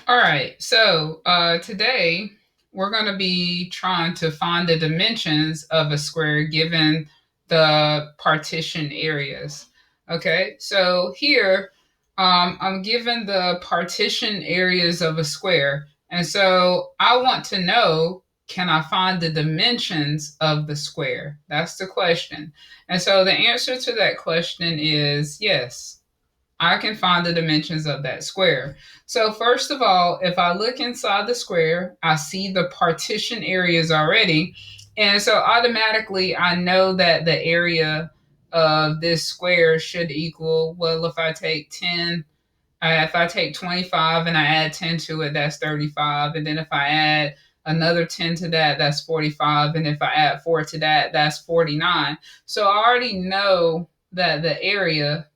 All right, so today we're going to be trying to find the dimensions of a square given the partition areas. Okay, so here I'm given the partition areas of a square, and so I want to know, can I find the dimensions of the square? That's the question. And so the answer to that question is yes. I can find the dimensions of that square. So first of all, if I look inside the square, I see the partition areas already. And so automatically I know that the area of this square should equal, well, if I take 10, if I take 25 and I add 10 to it, that's 35. And then if I add another 10 to that, that's 45. And if I add 4 to that, that's 49. So I already know that the area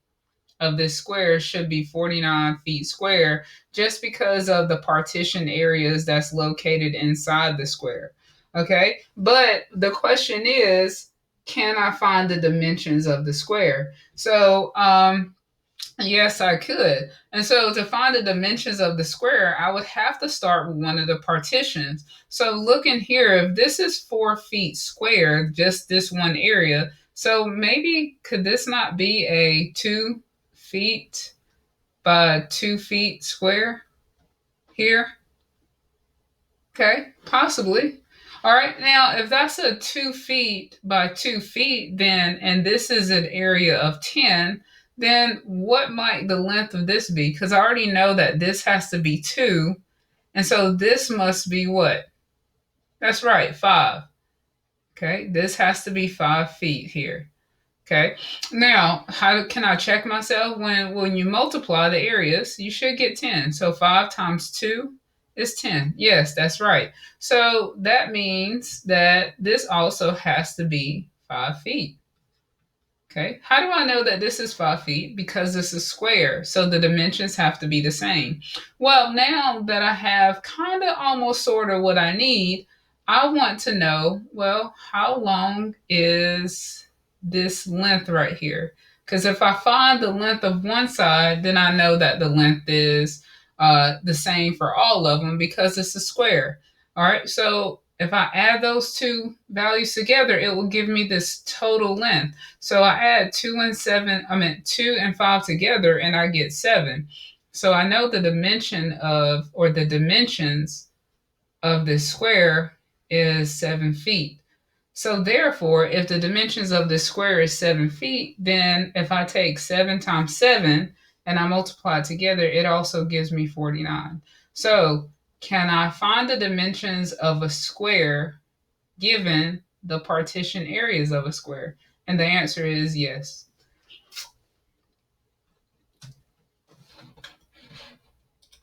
of this square should be 49 feet square just because of the partition areas that's located inside the square. Okay, but the question is, can I find the dimensions of the square? So, yes, I could. And so to find the dimensions of the square, I would have to start with one of the partitions. So looking here, if this is 4 feet square, just this one area, so maybe could this not be a 2 feet by 2 feet square here? Okay, possibly. All right, now if that's a 2 feet by 2 feet, then, and this is an area of 10, then what might the length of this be? Because I already know that this has to be 2, and so this must be what? That's right, 5. Okay, this has to be 5 feet here. Okay. Now, how can I check myself? When you multiply the areas, you should get 10. So 5 times 2 is 10. Yes, that's right. So that means that this also has to be 5 feet. Okay. How do I know that this is 5 feet? Because this is square. So the dimensions have to be the same. Well, now that I have kind of almost sort of what I need, I want to know, well, how long is this length right here? Because if I find the length of one side, then I know that the length is the same for all of them because it's a square. All right. So if I add those two values together, it will give me this total length. So I add 2 and 5 together and I get 7. So I know the dimension of, or the dimensions of this square is 7 feet. So therefore, if the dimensions of this square is 7 feet, then if I take 7 times 7 and I multiply it together, it also gives me 49. So can I find the dimensions of a square given the partition areas of a square? And the answer is yes.